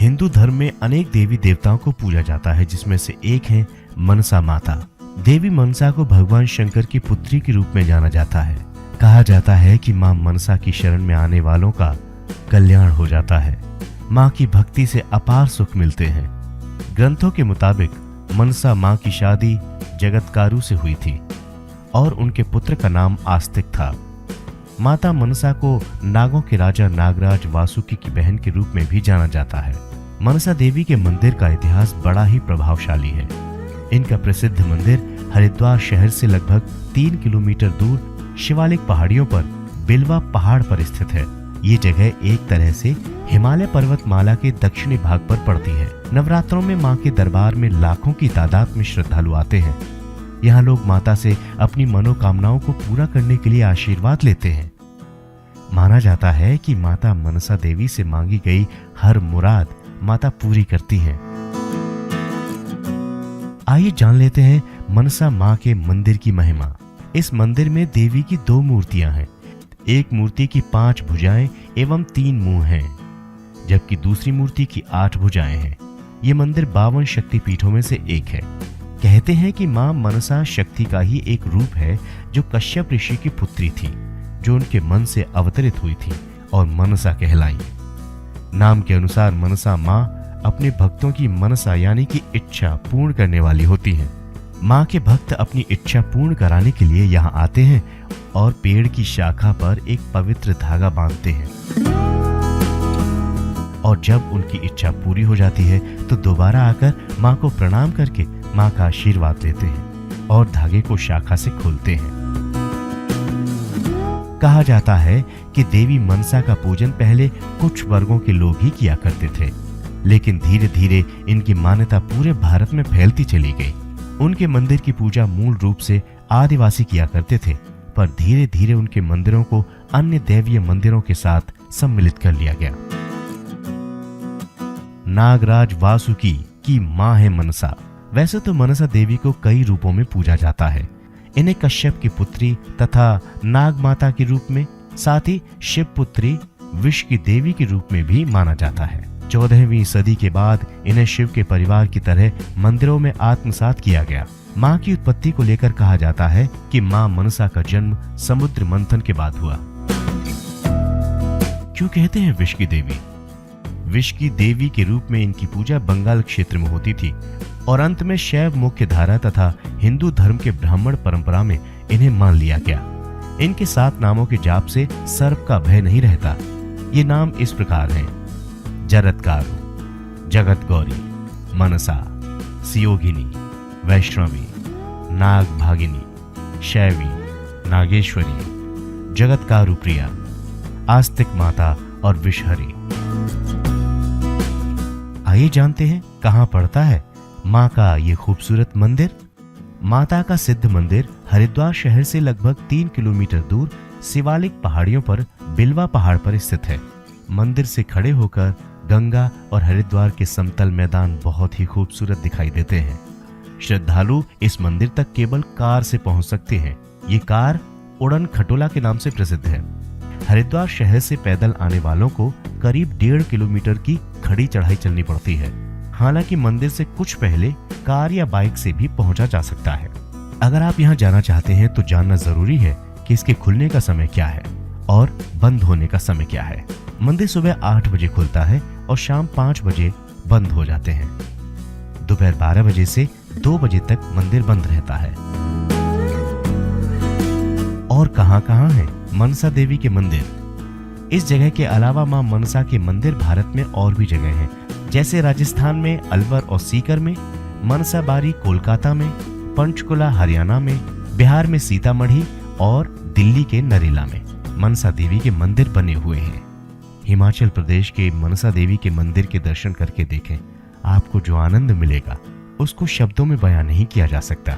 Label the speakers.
Speaker 1: हिंदू धर्म में अनेक देवी देवताओं को पूजा जाता है, जिसमें से एक है मनसा माता। देवी मनसा को भगवान शंकर की पुत्री के रूप में जाना जाता है। कहा जाता है कि मां मनसा की शरण में आने वालों का कल्याण हो जाता है। मां की भक्ति से अपार सुख मिलते हैं। ग्रंथों के मुताबिक मनसा मां की शादी जगतकारु से हुई थी और उनके पुत्र का नाम आस्तिक था। माता मनसा को नागों के राजा नागराज वासुकी की बहन के रूप में भी जाना जाता है। मनसा देवी के मंदिर का इतिहास बड़ा ही प्रभावशाली है। इनका प्रसिद्ध मंदिर हरिद्वार शहर से लगभग 3 किलोमीटर दूर शिवालिक पहाड़ियों पर बिलवा पहाड़ पर स्थित है। ये जगह एक तरह से हिमालय पर्वतमाला के दक्षिणी भाग पर पड़ती है। नवरात्रों में मां के दरबार में लाखों की तादाद में श्रद्धालु आते हैं। यहाँ लोग माता से अपनी मनोकामनाओं को पूरा करने के लिए आशीर्वाद लेते हैं। माना जाता है कि माता मनसा देवी से मांगी गई हर मुराद माता पूरी करती हैं। आइए जान लेते हैं मनसा मां के मंदिर की महिमा। इस मंदिर में देवी की 2 मूर्तियां हैं। एक मूर्ति की 5 भुजाएं एवं 3 मुंह हैं, जबकि दूसरी मूर्ति की 8 भुजाएं हैं। ये मंदिर 52 शक्तिपीठों में से एक है। कहते हैं कि मां मनसा शक्ति का ही एक रूप है जो कश्यप ऋषि की पुत्री थी, जो उनके मन से अवतरित हुई थी और मनसा कहलाई। नाम के अनुसार मनसा मां अपने भक्तों की मनसा यानी कि इच्छा पूर्ण करने वाली होती हैं। मां के भक्त अपनी इच्छा पूर्ण कराने के लिए यहाँ आते हैं और पेड़ की शाखा पर एक पवित्र धागा बांधते हैं, और जब उनकी इच्छा पूरी हो जाती है तो दोबारा आकर मां को प्रणाम करके मां का आशीर्वाद लेते हैं और धागे को शाखा से खोलते हैं। कहा जाता है कि देवी मनसा का पूजन पहले कुछ वर्गों के लोग ही किया करते थे, लेकिन धीरे धीरे इनकी मान्यता पूरे भारत में फैलती चली गई। उनके मंदिर की पूजा मूल रूप से आदिवासी किया करते थे, पर धीरे धीरे उनके मंदिरों को अन्य दैवीय मंदिरों के साथ सम्मिलित कर लिया गया। नागराज वासुकी की मां है मनसा। वैसे तो मनसा देवी को कई रूपों में पूजा जाता है। इन्हें कश्यप की पुत्री तथा नाग माता के रूप में, साथ ही शिव पुत्री विष की देवी के रूप में भी माना जाता है। 14वीं सदी के बाद इन्हें शिव के परिवार की तरह मंदिरों में आत्मसात किया गया। मां की उत्पत्ति को लेकर कहा जाता है कि मां मनसा का जन्म समुद्र मंथन के बाद हुआ। क्यों कहते हैं विष की देवी? विष की देवी के रूप में इनकी पूजा बंगाल क्षेत्र में होती थी और अंत में शैव मुख्य धारा तथा हिंदू धर्म के ब्राह्मण परंपरा में इन्हें मान लिया गया। इनके 7 नामों के जाप से सर्प का भय नहीं रहता। ये नाम इस प्रकार हैं: जरत्कारु, जगत गौरी, मनसा, सियोगिनी, वैष्णवी, नाग भागिनी, शैवी, नागेश्वरी, जगतकारु प्रिया, आस्तिक माता और विषहरी। आइए जानते हैं कहां पड़ता है मां का ये खूबसूरत मंदिर। माता का सिद्ध मंदिर हरिद्वार शहर से लगभग 3 किलोमीटर दूर शिवालिक पहाड़ियों पर बिलवा पहाड़ पर स्थित है। मंदिर से खड़े होकर गंगा और हरिद्वार के समतल मैदान बहुत ही खूबसूरत दिखाई देते हैं। श्रद्धालु इस मंदिर तक केवल कार से पहुंच सकते हैं। ये कार उड़न खटोला के नाम से प्रसिद्ध है। हरिद्वार शहर से पैदल आने वालों को करीब 1.5 किलोमीटर की खड़ी चढ़ाई चलनी पड़ती है। हालांकि मंदिर से कुछ पहले कार या बाइक से भी पहुंचा जा सकता है। अगर आप यहां जाना चाहते हैं तो जानना जरूरी है कि इसके खुलने का समय क्या है और बंद होने का समय क्या है। मंदिर सुबह 8 बजे खुलता है और शाम 5 बजे बंद हो जाते हैं। दोपहर 12 बजे से 2 बजे तक मंदिर बंद रहता है। और कहां है मनसा देवी के मंदिर? इस जगह के अलावा मां मनसा के मंदिर भारत में और भी जगह हैं, जैसे राजस्थान में अलवर और सीकर में, मनसा बारी कोलकाता में, पंचकुला हरियाणा में, बिहार में सीतामढ़ी और दिल्ली के नरेला में मनसा देवी के मंदिर बने हुए हैं। हिमाचल प्रदेश के मनसा देवी के मंदिर के दर्शन करके देखें। आपको जो आनंद मिलेगा उसको शब्दों में बयां नहीं किया जा सकता।